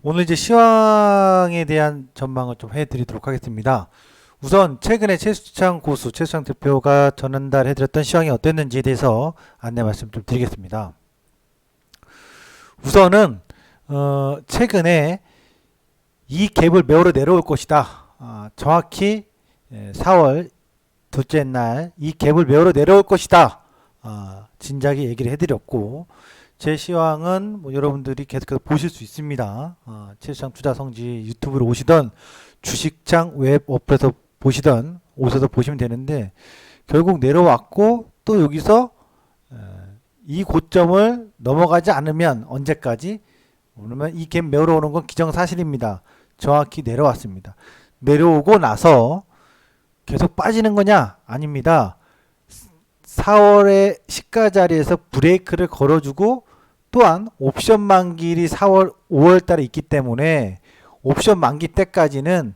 오늘 이제 시황에 대한 전망을 좀 해드리도록 하겠습니다. 우선 최근에 최수창 고수, 최수창 대표가 전달해드렸던 시황이 어땠는지에 대해서 안내 말씀 좀 드리겠습니다. 우선은 최근에 이 갭을 메우러 내려올 것이다. 정확히 4월 둘째 날 이 갭을 메우러 내려올 것이다. 진작에 얘기를 해드렸고, 제 시황은 뭐 여러분들이 계속해서 보실 수 있습니다. 최수창 투자 성지 유튜브로 오시던 주식창 웹 어플에서 보시던 오셔서 보시면 되는데, 결국 내려왔고 또 여기서 이 고점을 넘어가지 않으면 언제까지? 그러면 이 갭 메우러 오는 건 기정사실입니다. 정확히 내려왔습니다. 내려오고 나서 계속 빠지는 거냐? 아닙니다. 4월의 시가 자리에서 브레이크를 걸어주고, 또한 옵션 만기일이 4월 5월 달에 있기 때문에 옵션 만기 때까지는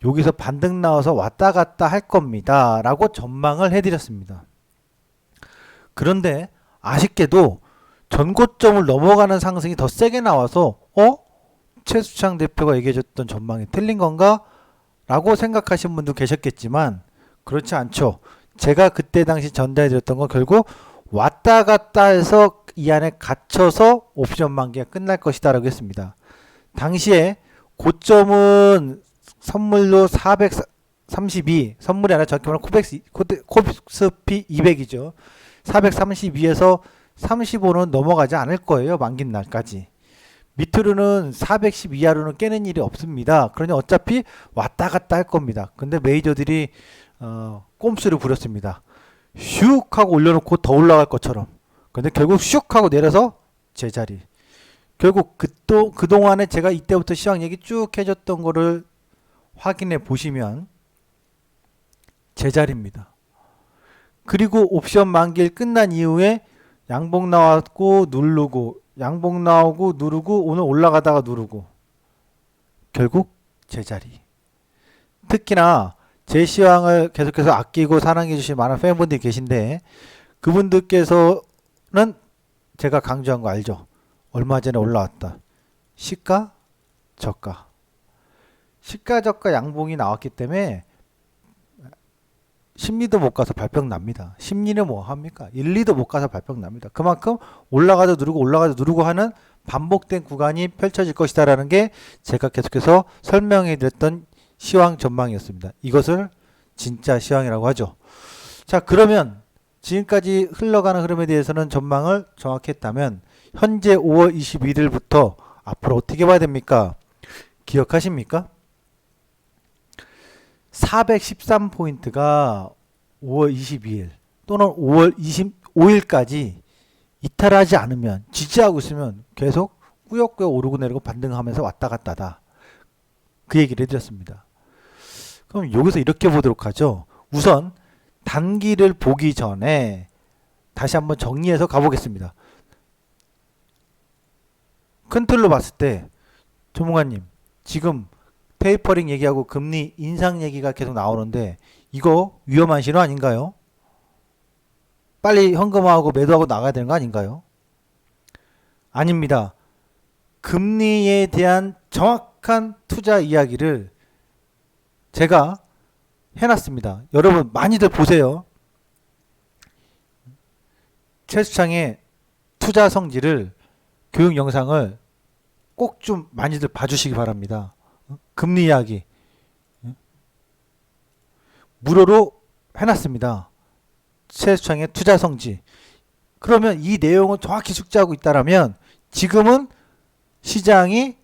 여기서 반등 나와서 왔다 갔다 할 겁니다 라고 전망을 해드렸습니다. 그런데 아쉽게도 전고점을 넘어가는 상승이 더 세게 나와서 최수창 대표가 얘기해줬던 전망이 틀린 건가? 라고 생각하신 분도 계셨겠지만 그렇지 않죠. 제가 그때 당시 전달해드렸던 건 결국 왔다 갔다 해서 이 안에 갇혀서 옵션 만기가 끝날 것이다 라고 했습니다. 당시에 고점은 선물로 432, 선물이 아니라 정확히 말하면 코스피 200이죠. 432에서 35는 넘어가지 않을 거예요. 만기 날까지. 밑으로는 410 이하로는 깨는 일이 없습니다. 그러니 어차피 왔다 갔다 할 겁니다. 근데 메이저들이 꼼수를 부렸습니다. 슉 하고 올려놓고 더 올라갈 것처럼. 근데 결국 슉 하고 내려서 제자리. 결국 그동안에 제가 이때부터 시황 얘기 쭉 해줬던 거를 확인해 보시면 제자리입니다. 그리고 옵션 만기일 끝난 이후에 양봉 나왔고 누르고, 양봉 나오고 누르고, 오늘 올라가다가 누르고, 결국 제자리. 특히나 제 시황을 계속해서 아끼고 사랑해 주신 많은 팬분들이 계신데, 그분들께서는 제가 강조한 거 알죠? 얼마 전에 올라왔다. 시가, 저가. 시가, 저가 양봉이 나왔기 때문에 심리도 못 가서 발병 납니다. 심리는 뭐 합니까? 1, 2도 못 가서 발병 납니다. 그만큼 올라가서 누르고 올라가서 누르고 하는 반복된 구간이 펼쳐질 것이다라는 게 제가 계속해서 설명해 드렸던 시황 전망이었습니다. 이것을 진짜 시황이라고 하죠. 자, 그러면 지금까지 흘러가는 흐름에 대해서는 전망을 정확히 했다면 현재 5월 21일부터 앞으로 어떻게 봐야 됩니까? 기억하십니까? 413포인트가 5월 22일 또는 5월 25일까지 이탈하지 않으면, 지지하고 있으면 계속 꾸역꾸역 오르고 내리고 반등하면서 왔다 갔다다. 그 얘기를 해드렸습니다. 그럼 여기서 이렇게 보도록 하죠. 우선 단기를 보기 전에 다시 한번 정리해서 가보겠습니다. 큰 틀로 봤을 때 전문가님, 지금 테이퍼링 얘기하고 금리 인상 얘기가 계속 나오는데 이거 위험한 신호 아닌가요? 빨리 현금화하고 매도하고 나가야 되는 거 아닌가요? 아닙니다. 금리에 대한 정확한 투자 이야기를 제가 해놨습니다. 여러분 많이들 보세요. 최수창의 투자 성지를, 교육 영상을 꼭 좀 많이들 봐주시기 바랍니다. 금리 이야기 무료로 해놨습니다. 최수창의 투자 성지. 그러면 이 내용을 정확히 숙지하고 있다면 지금은 시장이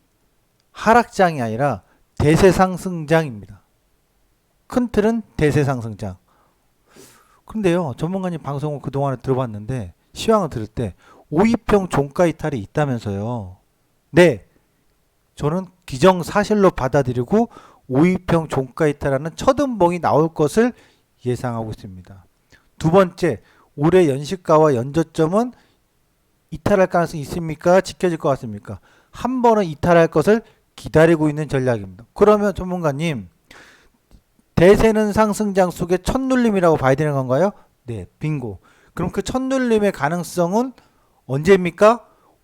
하락장이 아니라 대세상승장입니다. 큰 틀은 대세상승장. 근데요, 전문가님 방송을 그동안에 들어봤는데 시황을 들을 때 5위평 종가 이탈이 있다면서요. 네, 저는 기정사실로 받아들이고 5위평 종가 이탈하는 첫음봉이 나올 것을 예상하고 있습니다. 두 번째, 올해 연시가와 연저점은 이탈할 가능성이 있습니까? 지켜질 것 같습니까? 한 번은 이탈할 것을 기다리고 있는 전략입니다. 그러면 전문가님, 대세는 상승장 속의 첫눌림이라고 봐야 되는 건가요? 네, 빙고. 그럼 그 첫눌림의 가능성은 언제입니까?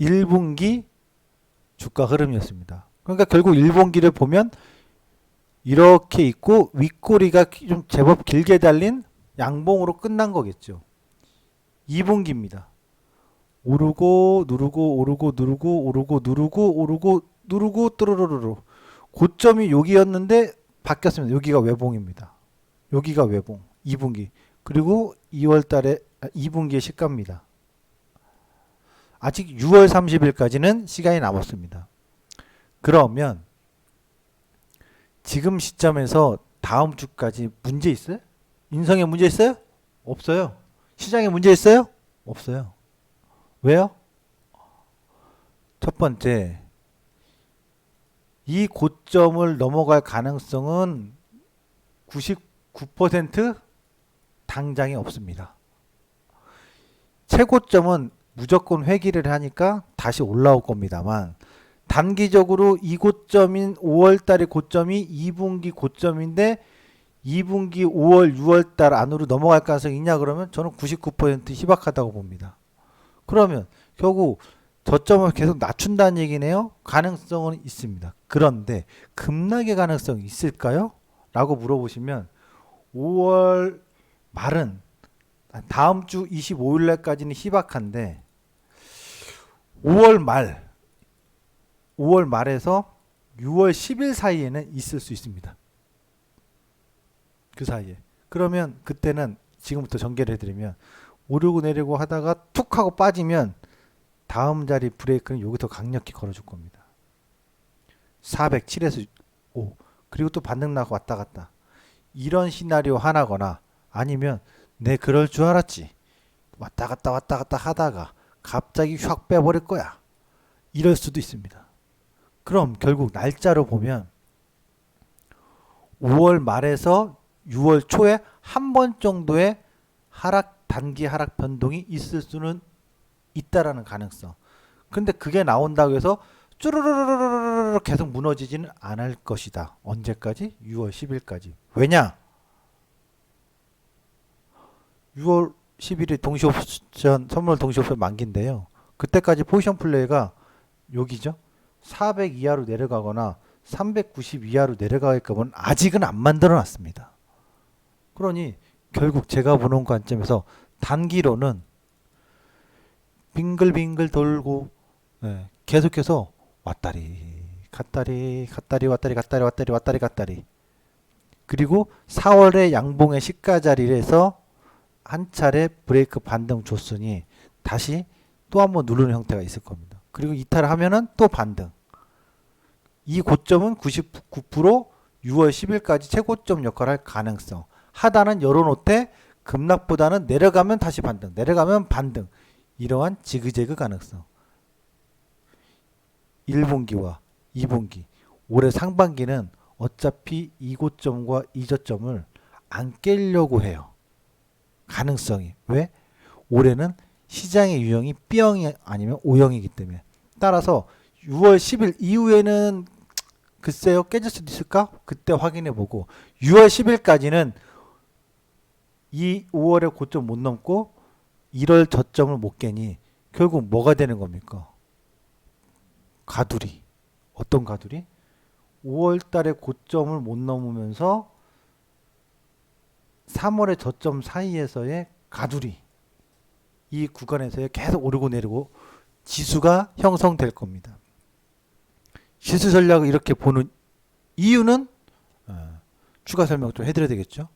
1분기 주가 흐름이었습니다. 그러니까 결국 1분기를 보면 이렇게 있고 윗꼬리가 좀 제법 길게 달린 양봉으로 끝난 거겠죠. 2분기입니다. 오르고 누르고 오르고 누르고 오르고 누르고 오르고 누르고 뚜루루루루. 고점이 여기였는데 바뀌었습니다. 여기가 외봉입니다. 여기가 외봉. 2분기. 그리고 2월 달에 2분기의 시가입니다. 아직 6월 30일까지는 시간이 남았습니다. 그러면 지금 시점에서 다음 주까지 문제 있어요? 인성에 문제 있어요? 없어요. 시장에 문제 있어요? 없어요. 왜요? 첫 번째, 이 고점을 넘어갈 가능성은 99% 당장에 없습니다. 최고점은 무조건 회귀를 하니까 다시 올라올 겁니다만 단기적으로 이 고점인 5월달의 고점이 2분기 고점인데 2분기 5월, 6월달 안으로 넘어갈 가능성이 있냐 그러면 저는 99% 희박하다고 봅니다. 그러면 결국 저점을 계속 낮춘다는 얘기네요. 가능성은 있습니다. 그런데 급락의 가능성이 있을까요? 라고 물어보시면 5월 말은 다음 주 25일 날까지는 희박한데 5월 말에서 6월 10일 사이에는 있을 수 있습니다. 그 사이에. 그러면 그때는 지금부터 전개를 해드리면 오르고 내리고 하다가 툭 하고 빠지면 다음 자리 브레이크는 여기서 강력히 걸어줄 겁니다. 407에서 5 그리고 또 반등 나고 왔다 갔다 이런 시나리오 하나거나 아니면 내 그럴 줄 알았지 왔다 갔다 하다가 갑자기 확 빼버릴 거야 이럴 수도 있습니다. 그럼 결국 날짜로 보면 5월 말에서 6월 초에 한 번 정도의 단기 하락 변동이 있을 수는 있다라는 가능성. 근데 그게 나온다고 해서 쭈르르르르르 계속 무너지지는 않을 것이다. 언제까지? 6월 10일까지. 왜냐? 6월 10일이 동시옵션 선물 동시옵션 만기인데요. 그때까지 포지션 플레이가 여기죠. 400 이하로 내려가거나 390 이하로 내려가게끔은 아직은 안 만들어 놨습니다. 그러니 결국 제가 보는 관점에서 단기로는 빙글빙글 돌고 계속해서 왔다리 갔다리 그리고 4월에 양봉의 시가 자리에서 한 차례 브레이크 반등 줬으니 다시 또 한번 누르는 형태가 있을 겁니다. 그리고 이탈하면은 또 반등. 이 고점은 99% 6월 10일까지 최고점 역할을 할 가능성. 하단은 열어놓되 급락보다는 내려가면 다시 반등, 내려가면 반등. 이러한 지그재그 가능성. 1분기와 2분기, 올해 상반기는 어차피 이 고점과 이 저점을 안 깨려고 해요. 가능성이. 왜? 올해는 시장의 유형이 B형이 아니면 O형이기 때문에. 따라서 6월 10일 이후에는 글쎄요 깨질 수도 있을까? 그때 확인해 보고 6월 10일까지는 이 5월의 고점 못 넘고 1월 저점을 못 깨니 결국 뭐가 되는 겁니까? 가두리. 어떤 가두리? 5월 달에 고점을 못 넘으면서 3월의 저점 사이에서의 가두리. 이 구간에서의 계속 오르고 내리고 지수가 형성될 겁니다. 지수 전략을 이렇게 보는 이유는 추가 설명 좀 해드려야 되겠죠.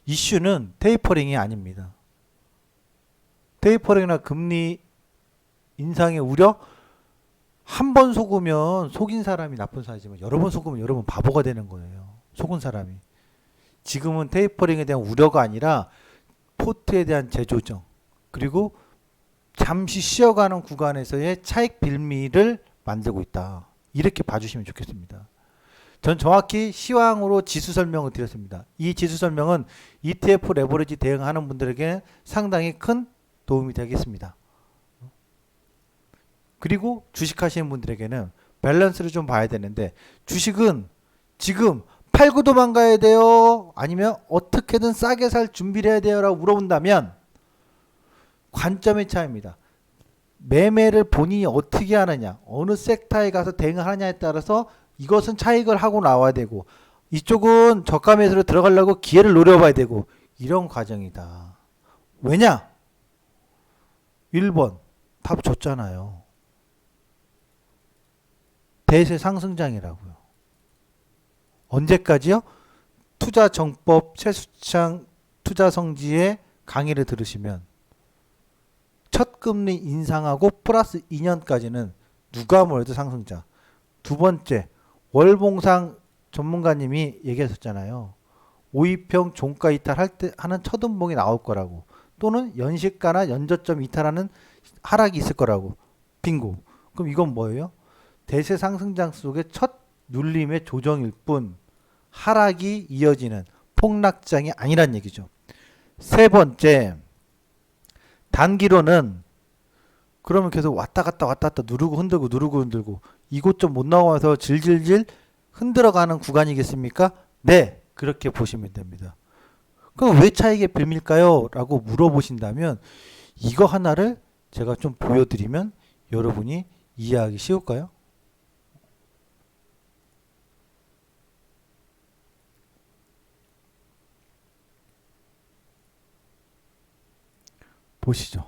이슈는 테이퍼링이 아닙니다. 테이퍼링이나 금리 인상의 우려 한 번 속으면 속인 사람이 나쁜 사람이지만 여러 번 속으면 여러 번 바보가 되는 거예요. 속은 사람이. 지금은 테이퍼링에 대한 우려가 아니라 포트에 대한 재조정 그리고 잠시 쉬어가는 구간에서의 차익 빌미를 만들고 있다. 이렇게 봐주시면 좋겠습니다. 전 정확히 시황으로 지수 설명을 드렸습니다. 이 지수 설명은 ETF 레버리지 대응하는 분들에게 상당히 큰 도움이 되겠습니다. 그리고 주식하시는 분들에게는 밸런스를 좀 봐야 되는데 주식은 지금 팔고 도망가야 돼요? 아니면 어떻게든 싸게 살 준비를 해야 돼요? 라고 물어본다면 관점의 차이입니다. 매매를 본인이 어떻게 하느냐, 어느 섹터에 가서 대응을 하느냐에 따라서 이것은 차익을 하고 나와야 되고 이쪽은 저가 매수로 들어가려고 기회를 노려봐야 되고 이런 과정이다. 왜냐? 1번 답 줬잖아요. 대세 상승장이라고요. 언제까지요? 투자정법 최수창 투자성지의 강의를 들으시면 첫 금리 인상하고 플러스 2년까지는 누가 뭐래도 상승자. 두 번째, 월봉상 전문가님이 얘기하셨잖아요. 5위평 종가 이탈할 때 하는 첫 음봉이 나올 거라고. 또는 연시가나 연저점 이탈하는 하락이 있을 거라고. 빙고. 그럼 이건 뭐예요? 대세 상승장 속의 첫 눌림의 조정일 뿐 하락이 이어지는 폭락장이 아니란 얘기죠. 세 번째, 단기로는 그러면 계속 왔다 갔다 누르고 흔들고 이곳 좀 못 나가면서 질질질 흔들어가는 구간이겠습니까? 네, 그렇게 보시면 됩니다. 그럼 왜 차익의 빌밀까요? 라고 물어보신다면 이거 하나를 제가 좀 보여드리면 여러분이 이해하기 쉬울까요? 보시죠.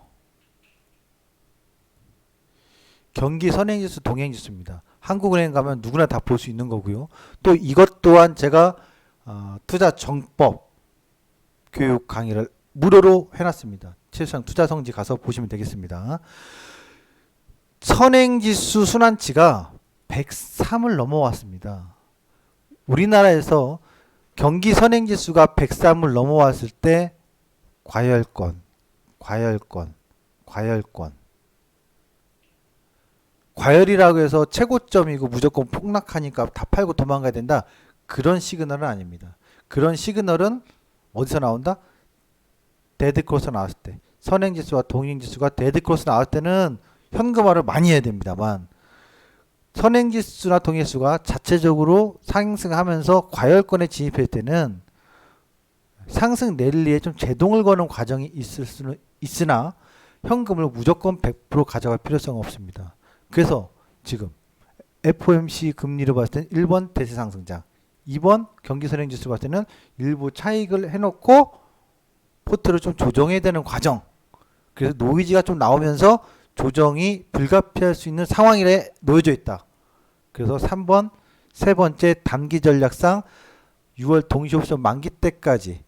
경기 선행지수 동행지수입니다. 한국은행 가면 누구나 다 볼 수 있는 거고요. 또 이것 또한 제가 투자 정법 교육 강의를 무료로 해놨습니다. 최수창 투자성지 가서 보시면 되겠습니다. 선행지수 순환치가 103을 넘어왔습니다. 우리나라에서 경기 선행지수가 103을 넘어왔을 때 과열이라고 해서 최고점이고 무조건 폭락하니까 다 팔고 도망가야 된다. 그런 시그널은 아닙니다. 그런 시그널은 어디서 나온다? 데드크로스 나왔을 때. 선행지수와 동행지수가 데드크로스 나올 때는 현금화를 많이 해야 됩니다만 선행지수나 동행지수가 자체적으로 상승하면서 과열권에 진입할 때는 상승 랠리에 좀 제동을 거는 과정이 있을 수는 있으나 현금을 무조건 100% 가져갈 필요성은 없습니다. 그래서 지금 FOMC 금리를 봤을 때는 1번 대세 상승장, 2번 경기 선행지수 봤을 때는 일부 차익을 해놓고 포트를 좀 조정해야 되는 과정. 그래서 노이즈가 좀 나오면서 조정이 불가피할 수 있는 상황에 놓여져 있다. 그래서 3번 세 번째 단기 전략상 6월 동시옵션 만기 때까지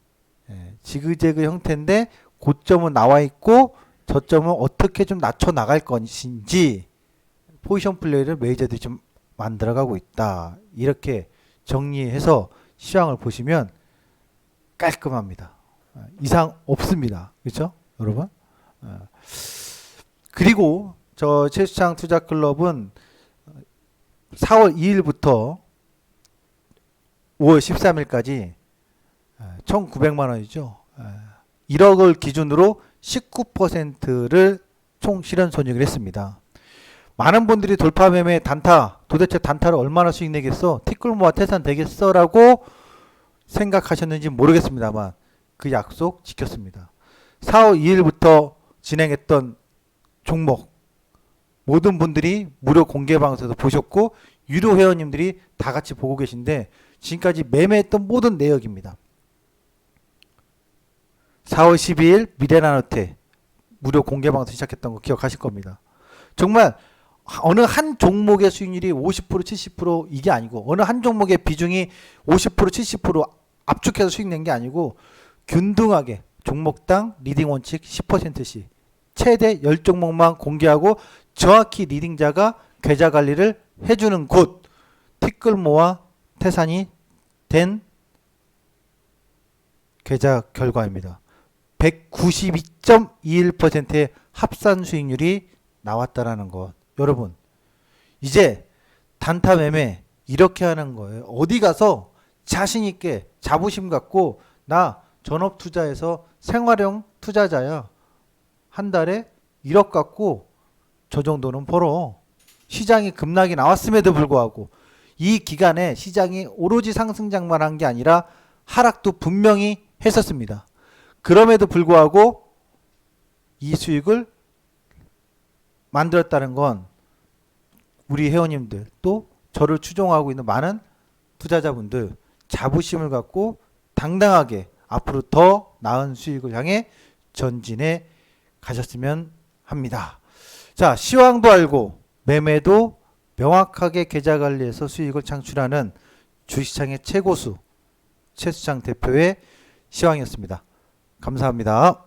지그재그 형태인데 고점은 나와 있고 저점은 어떻게 좀 낮춰 나갈 것인지 포지션 플레이를 메이저들이 좀 만들어가고 있다. 이렇게 정리해서 시황을 보시면 깔끔합니다. 이상 없습니다. 그렇죠? 여러분? 그리고 저 최수창 투자클럽은 4월 2일부터 5월 13일까지 1,900만 원이죠. 1억을 기준으로 19%를 총 실현 손익을 했습니다. 많은 분들이 돌파 매매 단타, 도대체 단타를 얼마나 수익 내겠어? 티끌모아 태산 되겠어? 라고 생각하셨는지 모르겠습니다만 그 약속 지켰습니다. 4월 2일부터 진행했던 종목 모든 분들이 무료 공개 방송에서 보셨고 유료 회원님들이 다 같이 보고 계신데 지금까지 매매했던 모든 내역입니다. 4월 12일 미래나노테 무료 공개 방송 시작했던 거 기억하실 겁니다. 정말 어느 한 종목의 수익률이 50% 70% 이게 아니고 어느 한 종목의 비중이 50% 70% 압축해서 수익 낸 게 아니고 균등하게 종목당 리딩 원칙 10%씩 최대 10종목만 공개하고 정확히 리딩자가 계좌 관리를 해주는 곳, 티끌모아 태산이 된 계좌 결과입니다. 192.21%의 합산 수익률이 나왔다라는 것. 여러분, 이제 단타 매매 이렇게 하는 거예요. 어디 가서 자신 있게 자부심 갖고 나 전업 투자해서 생활형 투자자야. 한 달에 1억 갖고 저 정도는 벌어. 시장이 급락이 나왔음에도 불구하고 이 기간에 시장이 오로지 상승장만 한 게 아니라 하락도 분명히 했었습니다. 그럼에도 불구하고 이 수익을 만들었다는 건 우리 회원님들 또 저를 추종하고 있는 많은 투자자분들 자부심을 갖고 당당하게 앞으로 더 나은 수익을 향해 전진해 가셨으면 합니다. 자, 시황도 알고 매매도 명확하게 계좌 관리해서 수익을 창출하는 주식시장의 최고수 최수창 대표의 시황이었습니다. 감사합니다.